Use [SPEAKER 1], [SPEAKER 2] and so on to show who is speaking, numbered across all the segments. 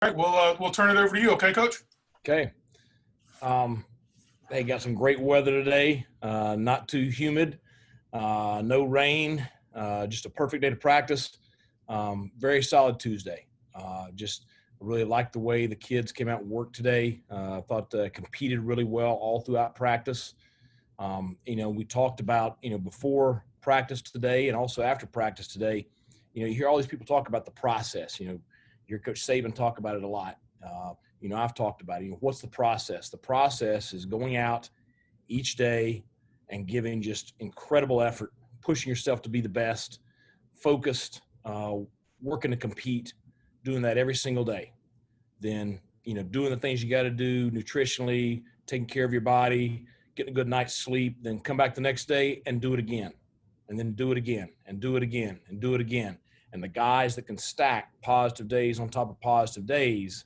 [SPEAKER 1] All right, we'll turn it over to you. Okay, Coach?
[SPEAKER 2] Okay. They got some great weather today. Not too humid, no rain, just a perfect day to practice. Very solid Tuesday. Just really liked the way the kids came out and worked today. I thought competed really well all throughout practice. We talked about, before practice today and also after practice today, you hear all these people talk about the process. Your Coach Saban talk about it a lot. I've talked about it. What's the process? The process is going out each day and giving just incredible effort, pushing yourself to be the best, focused, working to compete, doing that every single day. Then, doing the things you got to do nutritionally, taking care of your body, getting a good night's sleep, then come back the next day and do it again, and then do it again and do it again and do it again. And the guys that can stack positive days on top of positive days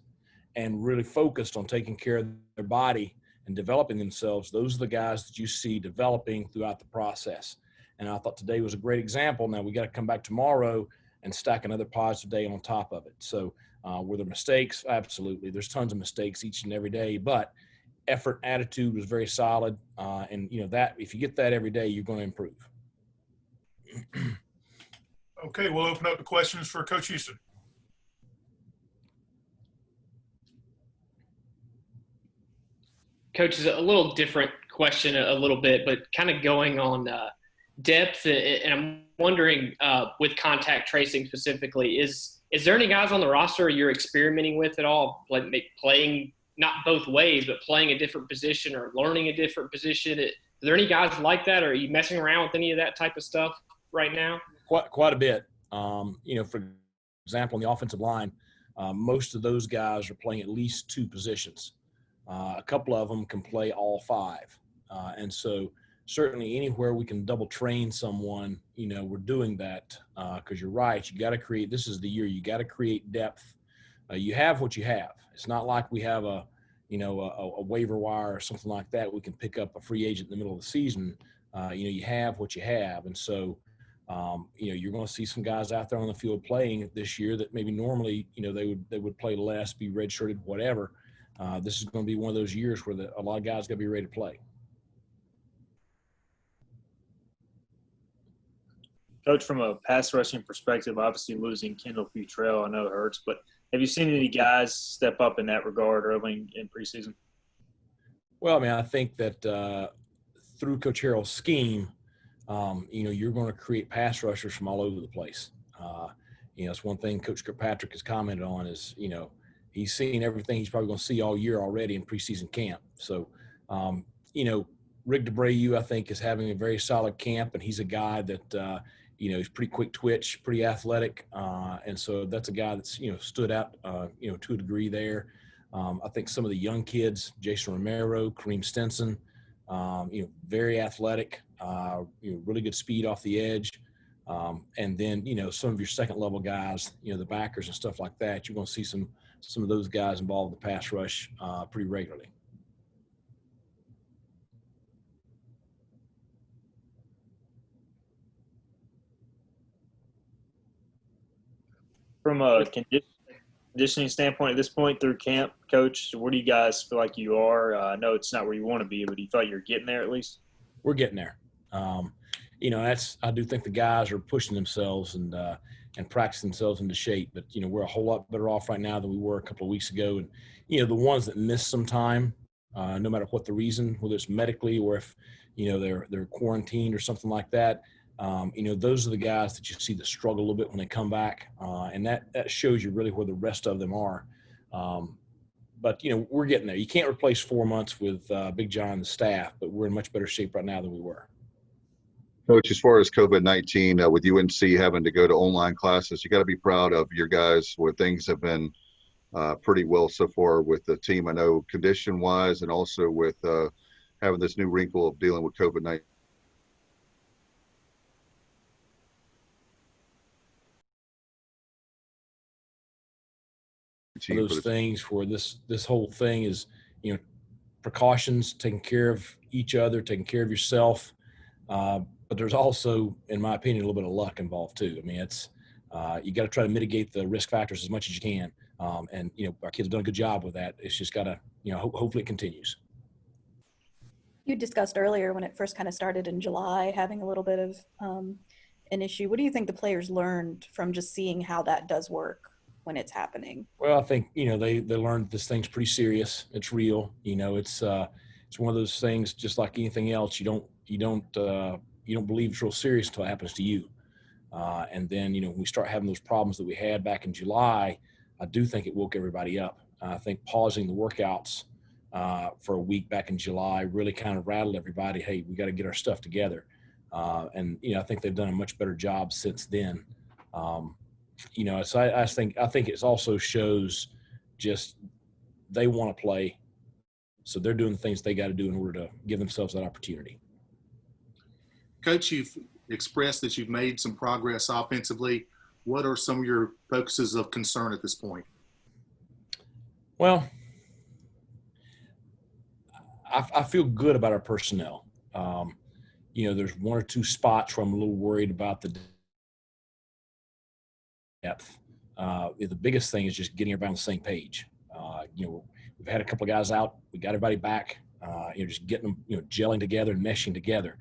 [SPEAKER 2] and really focused on taking care of their body and developing themselves, those are the guys that you see developing throughout the process. And I thought today was a great example. Now we got to come back tomorrow and stack another positive day on top of it. So were there mistakes? Absolutely. There's tons of mistakes each and every day, but effort, attitude was very solid. And that if you get that every day, you're going to improve.
[SPEAKER 1] Okay, we'll open up the questions for Coach Houston.
[SPEAKER 3] Coach, is a little different question a little bit, but kind of going on depth, and I'm wondering with contact tracing specifically, is there any guys on the roster you're experimenting with at all, like playing not both ways, but playing a different position or learning a different position? Are there any guys like that, or are you messing around with any of that type of stuff right now?
[SPEAKER 2] Quite a bit. For example, on the offensive line, most of those guys are playing at least two positions. A couple of them can play all five. And so certainly anywhere we can double train someone, we're doing that because you're right. You got to create – this is the year you got to create depth. You have what you have. It's not like we have a waiver wire or something like that. We can pick up a free agent in the middle of the season. You have what you have. And so, you're going to see some guys out there on the field playing this year that maybe normally, they would play less, be redshirted, whatever. This is going to be one of those years where a lot of guys got to be ready to play.
[SPEAKER 4] Coach, from a pass rushing perspective, obviously losing Kendall Futrell, I know it hurts, but have you seen any guys step up in that regard early in preseason?
[SPEAKER 2] Well, I think that through Coach Harrell's scheme, you're going to create pass rushers from all over the place. It's one thing Coach Kirkpatrick has commented on is, he's seen everything he's probably going to see all year already in preseason camp. So, Rick DeBrayu, I think, is having a very solid camp, and he's a guy that, he's pretty quick twitch, pretty athletic. And so that's a guy that's, stood out, to a degree there. I think some of the young kids, Jason Romero, Kareem Stinson, very athletic, really good speed off the edge. And then, some of your second level guys, the backers and stuff like that, you're going to see some of those guys involved in the pass rush pretty regularly.
[SPEAKER 4] From a conditioning standpoint at this point through camp, Coach, where do you guys feel like you are? I know it's not where you want to be, but do you feel like you're getting there at least?
[SPEAKER 2] We're getting there. I do think the guys are pushing themselves and practicing themselves into shape. But, we're a whole lot better off right now than we were a couple of weeks ago. And, the ones that miss some time, no matter what the reason, whether it's medically or if, they're quarantined or something like that, those are the guys that you see that struggle a little bit when they come back. And that shows you really where the rest of them are. But, we're getting there. You can't replace 4 months with Big John and the staff, but we're in much better shape right now than we were.
[SPEAKER 5] Coach, as far as COVID-19, with UNC having to go to online classes, you got to be proud of your guys where things have been pretty well so far with the team. I know condition-wise and also with having this new wrinkle of dealing with COVID-19.
[SPEAKER 2] Those things where this whole thing is, precautions, taking care of each other, taking care of yourself. But there's also, in my opinion, a little bit of luck involved too. It's you got to try to mitigate the risk factors as much as you can. And, our kids have done a good job with that. It's just got to, hopefully it continues.
[SPEAKER 6] You discussed earlier when it first kind of started in July, having a little bit of an issue. What do you think the players learned from just seeing how that does work when it's happening?
[SPEAKER 2] Well, I think, they learned this thing's pretty serious. It's real. It's one of those things, just like anything else. You don't believe it's real serious until it happens to you. And then, when we start having those problems that we had back in July, I do think it woke everybody up. I think pausing the workouts for a week back in July really kind of rattled everybody. Hey, we got to get our stuff together. And I think they've done a much better job since then. So I think it also shows just they want to play. So they're doing the things they got to do in order to give themselves that opportunity.
[SPEAKER 7] Coach, you've expressed that you've made some progress offensively. What are some of your focuses of concern at this point?
[SPEAKER 2] Well, I feel good about our personnel. There's one or two spots where I'm a little worried about the depth. The biggest thing is just getting everybody on the same page. We've had a couple of guys out. We got everybody back. Just getting them, gelling together and meshing together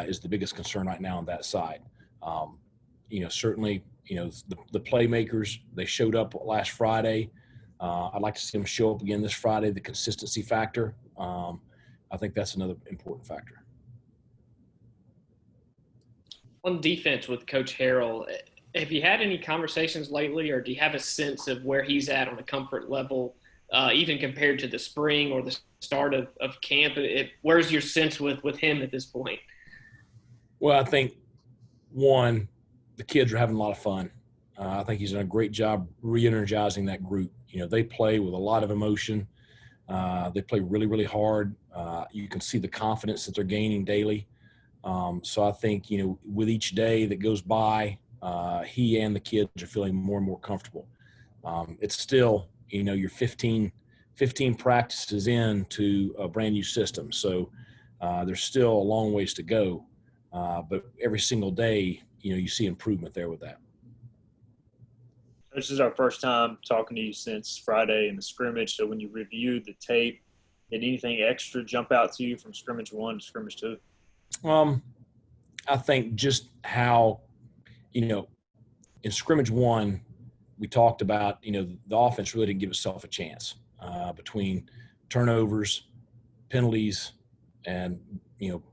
[SPEAKER 2] is the biggest concern right now on that side. Certainly, the playmakers, they showed up last Friday. I'd like to see them show up again this Friday, the consistency factor. I think that's another important factor.
[SPEAKER 3] On defense with Coach Harrell, have you had any conversations lately, or do you have a sense of where he's at on a comfort level, even compared to the spring or the start of camp? Where's your sense with him at this point?
[SPEAKER 2] Well, I think, one, the kids are having a lot of fun. I think he's done a great job re-energizing that group. They play with a lot of emotion. They play really, really hard. You can see the confidence that they're gaining daily. So I think, with each day that goes by, he and the kids are feeling more and more comfortable. It's still, you're 15 practices into a brand new system. So there's still a long ways to go. But every single day, you see improvement there with that.
[SPEAKER 4] This is our first time talking to you since Friday in the scrimmage. So when you reviewed the tape, did anything extra jump out to you from scrimmage 1 to scrimmage 2?
[SPEAKER 2] I think just how, in scrimmage 1, we talked about, the offense really didn't give itself a chance between turnovers, penalties, and,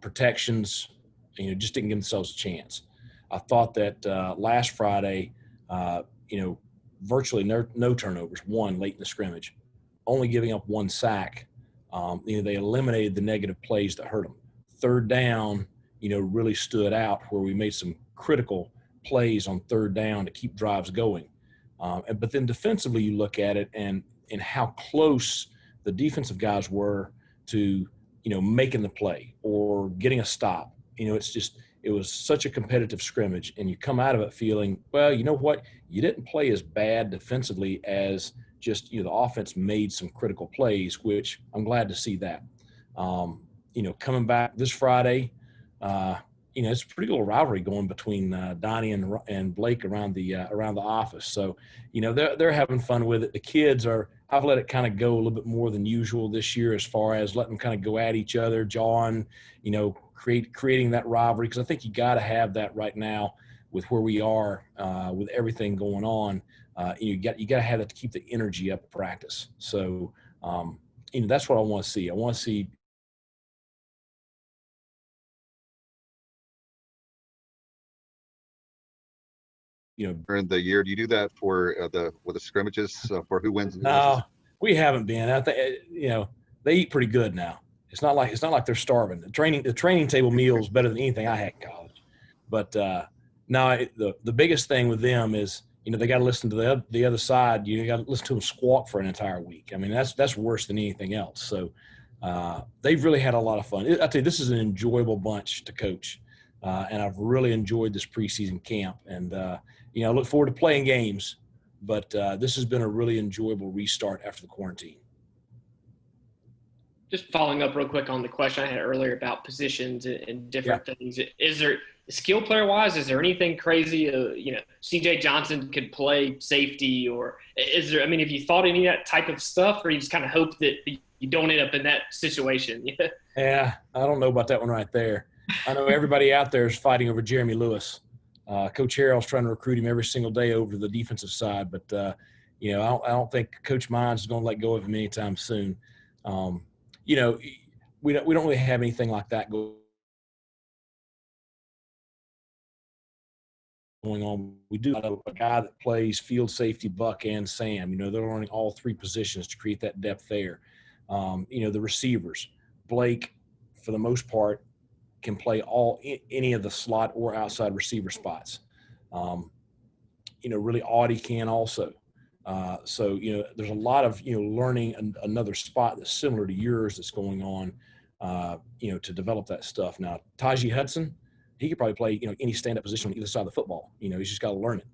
[SPEAKER 2] protections, just didn't give themselves a chance. I thought that last Friday, virtually no turnovers, one late in the scrimmage, only giving up 1 sack. They eliminated the negative plays that hurt them. Third down, really stood out where we made some critical plays on third down to keep drives going. But then defensively, you look at it and how close the defensive guys were to, making the play or getting a stop. It was such a competitive scrimmage, and you come out of it feeling, well, you know what? You didn't play as bad defensively as just, the offense made some critical plays, which I'm glad to see that. Coming back this Friday, it's a pretty little rivalry going between Donnie and Blake around the office. So, they're having fun with it. The kids I've let it kind of go a little bit more than usual this year as far as letting them kind of go at each other, jawing, creating that rivalry. Because I think you got to have that right now with where we are, with everything going on. You got to have that to keep the energy up at practice. So, that's what I want to see. I want to see
[SPEAKER 5] during the year. Do you do that for with the scrimmages for who wins?
[SPEAKER 2] No, we haven't been. I think they eat pretty good now. It's not like they're starving. The training table meal is better than anything I had in college. But no, the biggest thing with them is they got to listen to the other side. You got to listen to them squawk for an entire week. I mean that's worse than anything else. So they've really had a lot of fun. I tell you, this is an enjoyable bunch to coach, and I've really enjoyed this preseason camp. And I look forward to playing games, but this has been a really enjoyable restart after the quarantine. Just
[SPEAKER 3] following up real quick on the question I had earlier about positions and different things. Is skill player wise, is there anything crazy? CJ Johnson could play safety, or is there? I mean, have you thought any of that type of stuff, or you just kind of hope that you don't end up in that situation?
[SPEAKER 2] Yeah, I don't know about that one right there. I know everybody out there is fighting over Jeremy Lewis. Coach Harrell's trying to recruit him every single day over the defensive side, but I don't think Coach Mines is going to let go of him anytime soon. We don't really have anything like that going on. We do have a guy that plays field safety, Buck, and Sam. They're learning all three positions to create that depth there. The receivers, Blake, for the most part, can play any of the slot or outside receiver spots. Really Audie can also. So there's a lot of, learning another spot that's similar to yours that's going on, to develop that stuff. Now, Tajee Hudson, he could probably play, any stand-up position on either side of the football. He's just got to learn it.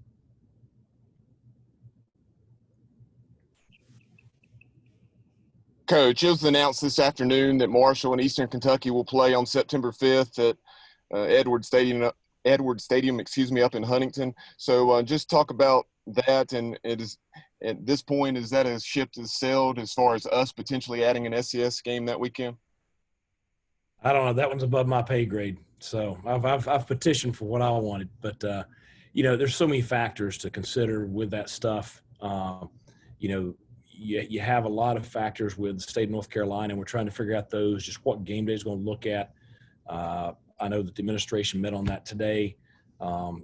[SPEAKER 8] Coach, it was announced this afternoon that Marshall and Eastern Kentucky will play on September 5th at Edwards Stadium, up in Huntington. So just talk about that. And it is, at this point, is that a ship that's sailed as far as us potentially adding an SES game that weekend?
[SPEAKER 2] I don't know. That one's above my pay grade. So I've petitioned for what I wanted, but there's so many factors to consider with that stuff. You have a lot of factors with the state of North Carolina, and we're trying to figure out those, just what game day is going to look at. I know that the administration met on that today. I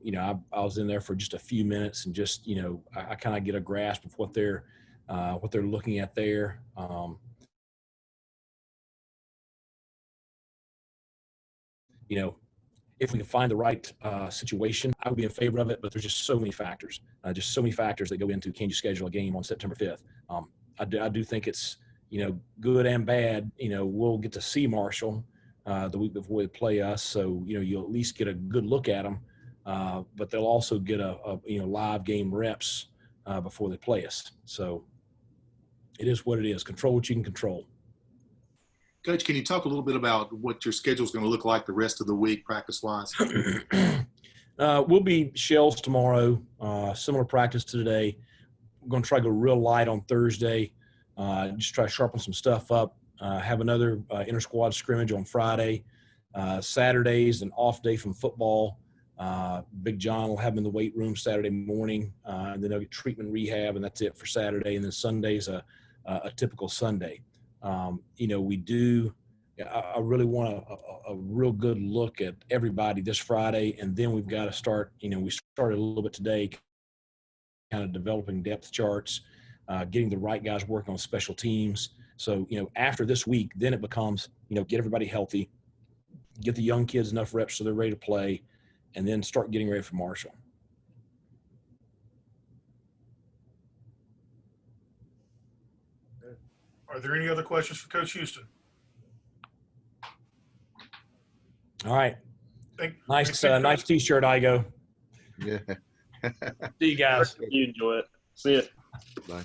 [SPEAKER 2] was in there for just a few minutes and just, I kind of get a grasp of what they're looking at there. If we can find the right situation, I would be in favor of it, but there's just so many factors, that go into, can you schedule a game on September 5th? I do think it's, good and bad. We'll get to see Marshall the week before they play us. So, you'll at least get a good look at them, but they'll also get a live game reps before they play us. So it is what it is. Control what you can control.
[SPEAKER 7] Coach, can you talk a little bit about what your schedule is going to look like the rest of the week, practice-wise?
[SPEAKER 2] We'll be shells tomorrow, similar practice to today. We're going to try to go real light on Thursday, just try to sharpen some stuff up, have another inter-squad scrimmage on Friday. Saturday's an off day from football. Big John will have him in the weight room Saturday morning, and then they'll get treatment rehab, and that's it for Saturday. And then Sunday's a typical Sunday. We do. I really want a real good look at everybody this Friday, and then we've got to start. We started a little bit today, kind of developing depth charts, getting the right guys working on special teams. So after this week, then it becomes get everybody healthy, get the young kids enough reps so they're ready to play, and then start getting ready for Marshall.
[SPEAKER 1] Are there any other questions for Coach Houston?
[SPEAKER 2] All right. Nice T-shirt, Igo.
[SPEAKER 5] Yeah.
[SPEAKER 2] See you guys.
[SPEAKER 4] You enjoy it. See ya.
[SPEAKER 5] Bye.